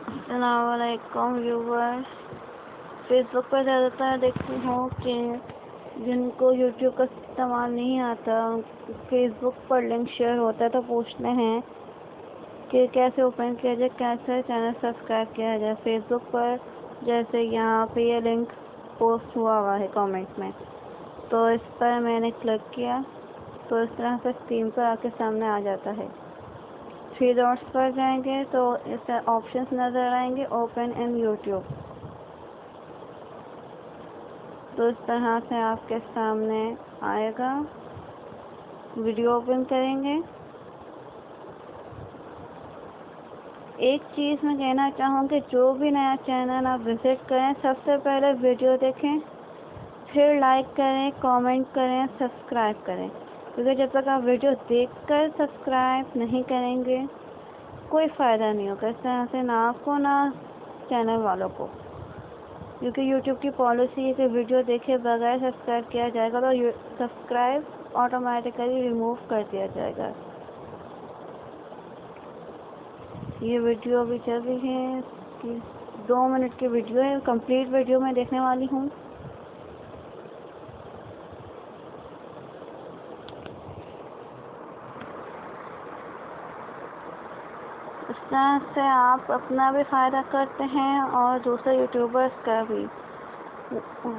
अस्सलामुअलैकुम viewers. Facebook पर ज़्यादातर देखती हूँ कि जिनको यूट्यूब का इस्तेमाल नहीं आता, फेसबुक पर लिंक शेयर होता है तो पूछते हैं कि कैसे ओपन किया जाए, कैसे चैनल सब्सक्राइब किया जाए। फेसबुक पर जैसे यहाँ पे ये लिंक पोस्ट हुआ है कमेंट में, तो इस पर मैंने क्लिक किया तो इस तरह से स्क्रीन पर आके सामने आ जाता है। थ्री डॉट्स पर जाएंगे तो इस ऑप्शंस नज़र आएंगे, ओपन इन यूट्यूब। तो इस तरह से आपके सामने आएगा। वीडियो ओपन करेंगे। एक चीज़ मैं कहना चाहूँगी, जो भी नया चैनल आप विज़िट करें सबसे पहले वीडियो देखें, फिर लाइक करें, कमेंट करें, सब्सक्राइब करें। क्योंकि जब तक आप वीडियो देखकर सब्सक्राइब नहीं करेंगे कोई फ़ायदा नहीं होगा। इस तरह से ना आपको ना चैनल वालों को, क्योंकि यूट्यूब की पॉलिसी है कि वीडियो देखे बगैर सब्सक्राइब किया जाएगा तो सब्सक्राइब ऑटोमेटिकली रिमूव कर दिया जाएगा। ये वीडियो अभी चल रही है, इसकी 2 मिनट की वीडियो है। कंप्लीट वीडियो मैं देखने वाली हूँ। इस तरह से आप अपना भी फ़ायदा करते हैं और दूसरे यूट्यूबर्स का भी।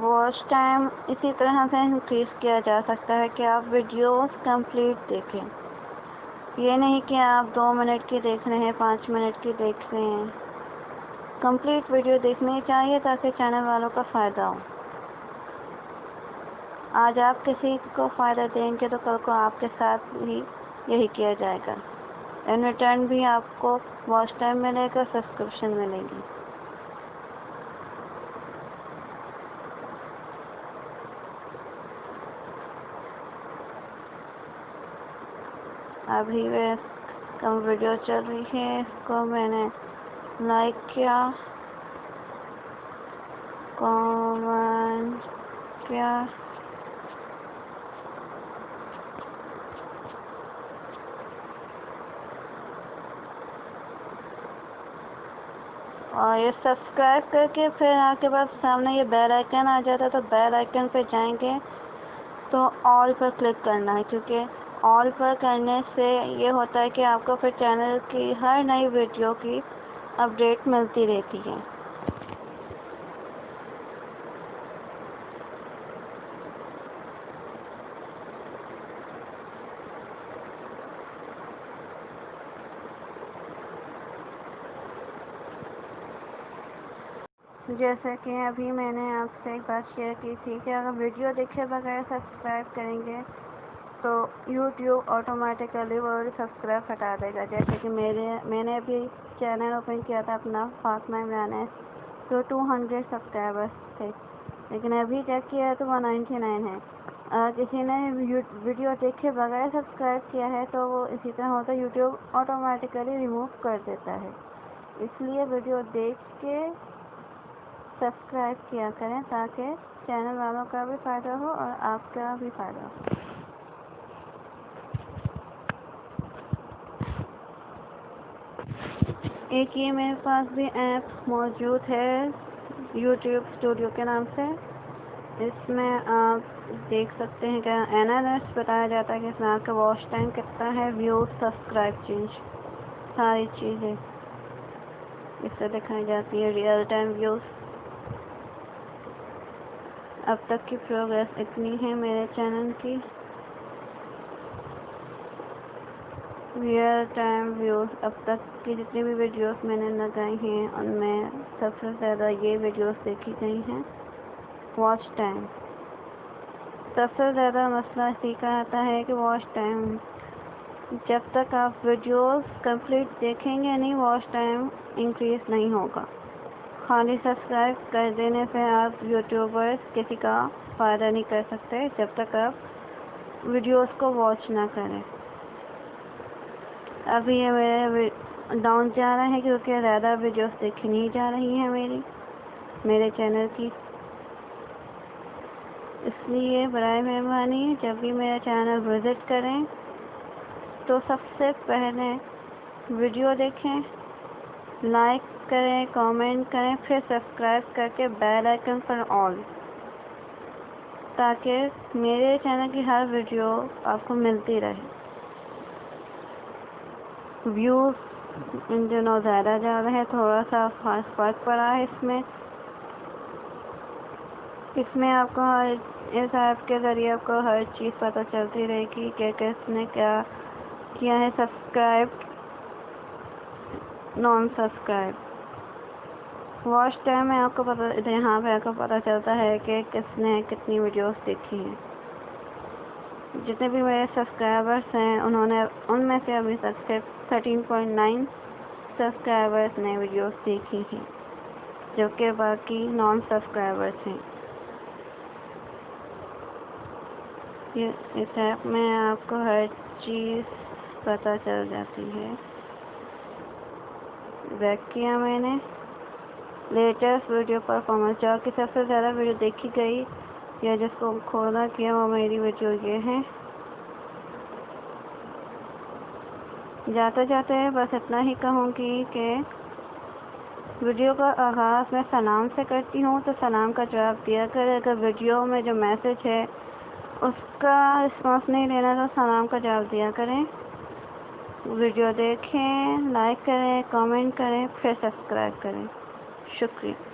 वॉच टाइम इसी तरह से इंक्रीज़ किया जा सकता है कि आप वीडियोस कंप्लीट देखें। ये नहीं कि आप 2 मिनट की देख रहे हैं, 5 मिनट की देख रहे हैं। कंप्लीट वीडियो देखनी चाहिए ताकि चैनल वालों का फ़ायदा हो। आज आप किसी को फ़ायदा देंगे तो कल को आपके साथ भी यही किया जाएगा। इन रिटर्न भी आपको वॉच टाइम मिलेगा, सब्सक्रिप्शन मिलेगी। अभी वे कम वीडियो चल रही है, इसको मैंने लाइक किया, कमेंट किया, और ये सब्सक्राइब करके फिर आपके पास सामने ये बेल आइकन आ जाता है। तो बेल आइकन पे जाएंगे तो ऑल पर क्लिक करना है, क्योंकि ऑल पर करने से ये होता है कि आपको फिर चैनल की हर नई वीडियो की अपडेट मिलती रहती है। जैसे कि अभी मैंने आपसे एक बात शेयर की थी कि अगर वीडियो देखे बगैर सब्सक्राइब करेंगे तो यूट्यूब ऑटोमेटिकली वो सब्सक्राइब हटा देगा। जैसे कि मैंने अभी चैनल ओपन किया था अपना, फातिमा इमरान है, तो 200 सब्सक्राइबर्स थे, लेकिन अभी चेक किया तो 199 है। अगर किसी ने वीडियो देखे बगैर सब्सक्राइब किया है तो वो इसी तरह होता है, यूट्यूब ऑटोमेटिकली रिमूव कर देता है। इसलिए वीडियो देख के सब्सक्राइब किया करें ताकि चैनल वालों का भी फ़ायदा हो और आपका भी फ़ायदा हो। एक ये मेरे पास भी ऐप मौजूद है यूट्यूब स्टूडियो के नाम से। इसमें आप देख सकते हैं कि एनालिस्ट बताया जाता है कि इसमें आपका वॉच टाइम कितना है, व्यूज, सब्सक्राइब चेंज, सारी चीज़ें इससे दिखाई जाती है। रियल टाइम व्यूज़, अब तक की प्रोग्रेस इतनी है मेरे चैनल की। रियल टाइम व्यूज़, अब तक की जितनी भी वीडियोस मैंने लगाई हैं उनमें सबसे ज़्यादा ये वीडियोस देखी गई हैं। वॉच टाइम, सबसे ज़्यादा मसला इसी का आता है कि वॉच टाइम, जब तक आप वीडियोस कंप्लीट देखेंगे नहीं वॉच टाइम इंक्रीज़ नहीं होगा। खाली सब्सक्राइब कर देने से आप यूट्यूबर्स किसी का फ़ायदा नहीं कर सकते जब तक आप वीडियोस को वॉच ना करें। अभी ये मेरे डाउन जा रहा है क्योंकि ज़्यादा वीडियोस देखी नहीं जा रही हैं मेरे चैनल की। इसलिए बराए मेहरबानी जब भी मेरा चैनल विज़िट करें तो सबसे पहले वीडियो देखें, लाइक करें, कमेंट करें, फिर सब्सक्राइब करके बेल आइकन पर ऑल, ताकि मेरे चैनल की हर वीडियो आपको मिलती रहे। व्यूज़ इन दिनों ज़्यादा जा रहे हैं, थोड़ा सा फ़र्क पड़ा है इसमें आपको इस ऐप के ज़रिए आपको हर चीज़ पता चलती रहेगी कि किसने क्या किया है, subscribe, non subscribe. Watch time में आपको यहाँ पे आपको पता चलता है कि किसने कितनी वीडियोस देखी हैं। जितने भी मेरे सब्सक्राइबर्स हैं उनमें से अभी तक सिर्फ 13.9 सब्सक्राइबर्स ने वीडियोस देखी हैं, जो कि बाकी नॉन सब्सक्राइबर्स हैं। इस ऐप में आपको हर चीज़ पता चल जाती है। बैक किया मैंने लेटेस्ट वीडियो परफॉर्मेंस, जो कि सबसे ज़्यादा वीडियो देखी गई या जिसको खोला किया वो मेरी वीडियो ये है। जाते जाते बस इतना ही कहूँगी कि वीडियो का आगाज़ मैं सलाम से करती हूँ, तो सलाम का जवाब दिया करें। अगर वीडियो में जो मैसेज है उसका रिस्पॉन्स नहीं लेना तो सलाम का जवाब दिया करें। वीडियो देखें, लाइक करें, कमेंट करें, फिर सब्सक्राइब करें। शुक्रिया।